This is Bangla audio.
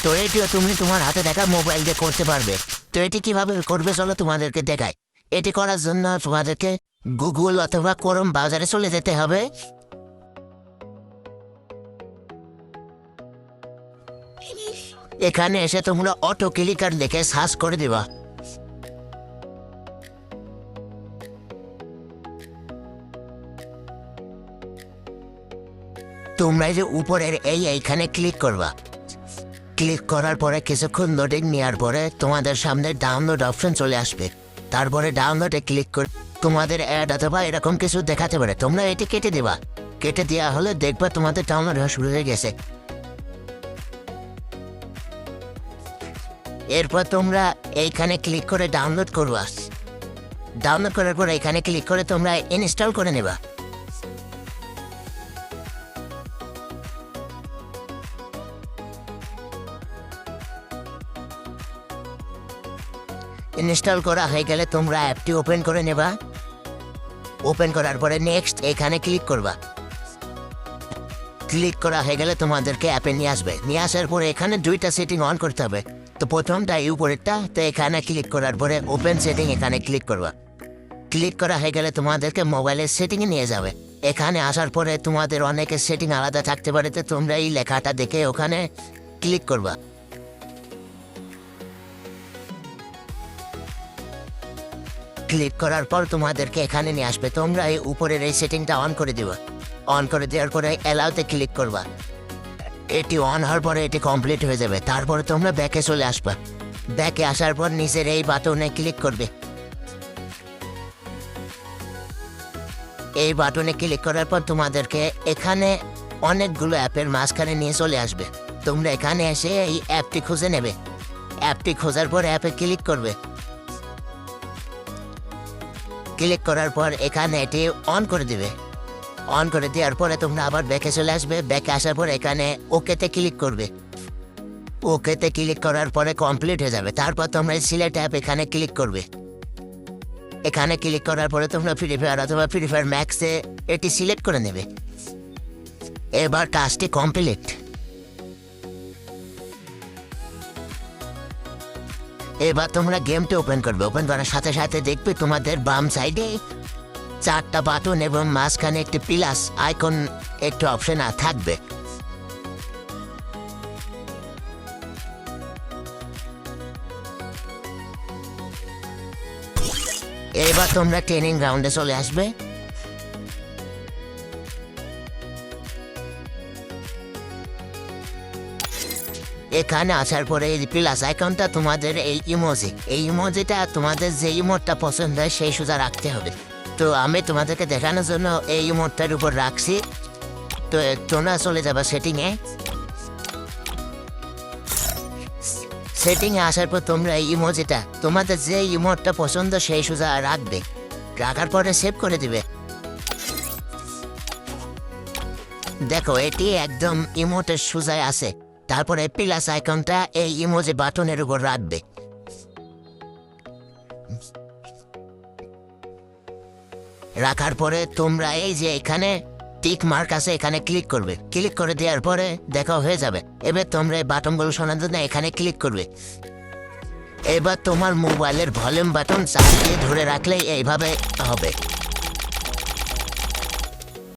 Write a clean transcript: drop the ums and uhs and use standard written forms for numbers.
তো এটিও তুমি তোমার হাতে দেখা মোবাইল দিয়ে করতে পারবে। তো এটি কিভাবে করবে চলো তোমাদেরকে দেখাই। এটি করার জন্য তোমাদেরকে গুগল অথবা ক্রোম ব্রাউজারে চলে যেতে হবে। এখানে এসে তোমরা অটো ক্লিকার লিখে সার্চ করে দিবা। তোমরা যে উপরের এইখানে ক্লিক করবা। ক্লিক করার পরে কিছুক্ষণ লোডিং নেওয়ার পরে তোমাদের সামনে ডাউনলোড অপশন চলে আসবে। তারপরে ডাউনলোডে ক্লিক করে তোমাদের অ্যাড অথবা এরকম কিছু দেখাতে পারে, তোমরা এটি কেটে দেবা। কেটে দেওয়া হলে দেখবা তোমাদের ডাউনলোড হওয়া শুরু হয়ে গেছে। এরপর তোমরা এইখানে ক্লিক করে ডাউনলোড করবা। ডাউনলোড করার পর এখানে ক্লিক করে তোমরা ইনস্টল করে নেবা। ইনস্টল করা হয়ে গেলে তোমরা অ্যাপটি ওপেন করে নেবা। ওপেন করার পরে নেক্সট এখানে ক্লিক করবা। ক্লিক করা হয়ে গেলে তোমাদেরকে অ্যাপে নিয়ে আসবে। নিয়ে আসার পরে এখানে দুইটা সেটিং অন করতে হবে। তো প্রথমটা উপরেরটা, তো এখানে ক্লিক করার পরে ওপেন সেটিং এখানে ক্লিক করবা। ক্লিক করা হয়ে গেলে তোমাদেরকে মোবাইলের সেটিংয়ে নিয়ে যাবে। এখানে আসার পরে তোমাদের অনেকের সেটিং আলাদা থাকতে পারে, তো তোমরা এই লেখাটা দেখে ওখানে ক্লিক করবা। ক্লিক করার পর তোমাদেরকে এখানে নিয়ে আসবে। তোমরা এই উপরের এই সেটিংটা অন করে দিবা। অন করে দেওয়ার পরে অ্যালাউতে ক্লিক করবা। এটি অন হওয়ার পরে এটি কমপ্লিট হয়ে যাবে। তারপরে তোমরা ব্যাকে চলে আসবা। ব্যাকে আসার পর নিচের এই বাটনে ক্লিক করবে। এই বাটনে ক্লিক করার পর তোমাদেরকে এখানে অনেকগুলো অ্যাপের মাঝখানে নিয়ে চলে আসবে। তোমরা এখানে এসে এই অ্যাপটি খুঁজে নেবে। অ্যাপটি খোঁজার পর অ্যাপে ক্লিক করবে। ক্লিক করার পর এখানে এটি অন করে দিবে। অন করে দেওয়ার পরে তোমরা আবার ব্যাকে চলে আসবে। ব্যাকে আসার পর এখানে ওকেতে ক্লিক করবে। ওকেতে ক্লিক করার পরে কমপ্লিট হয়ে যাবে। তারপর তোমরা সিলেক্ট অ্যাপ এখানে ক্লিক করবে। এখানে ক্লিক করার পরে তোমরা ফ্রি ফায়ার অথবা ফ্রি ফায়ার ম্যাক্সে এটি সিলেক্ট করে নেবে। এবার কাজটি কমপ্লিট। এবার তোমরা গেমটা ওপেন করবে। ওপেন করার সাথে সাথে দেখবে তোমাদের বাম সাইডে 4টা বাটন এবং মাঝখানে একটি প্লাস আইকন একটি অপশন থাকবে। এবার তোমরা ট্রেনিং গ্রাউন্ডে চলে আসবে। এখানে আসার পরে এই প্লাস আইকনটা তোমাদের এই ইমোজিটা তোমাদের যে ইমোটটা পছন্দ হয় সেই সোজা রাখতে হবে। তো আমি তোমাদেরকে দেখানোর জন্য এই ইমোটটার উপর রাখছি। তো তোমরা চলে যাবে সেটিংয়ে। সেটিংয়ে আসার পর তোমরা এই ইমোজিটা তোমাদের যে ইমোটটা পছন্দ সেই সোজা রাখবে। রাখার পরে সেভ করে দিবে। দেখো এটি একদম ইমোটের সোজায় আছে। তারপরে প্লাস আইকনটা এই ইমোজি বাটনের উপর রাখবে। রাখার পরে তোমরা এই যে এখানে টিক মার্ক আছে এখানে ক্লিক করবে। ক্লিক করে দেওয়ার পরে দেখা হয়ে যাবে। এবার তোমরা এই বাটনগুলো শোনার জন্য এখানে ক্লিক করবে। এবার তোমার মোবাইলের ভলিউম বাটন চাপ দিয়ে ধরে রাখলেই এইভাবে হবে।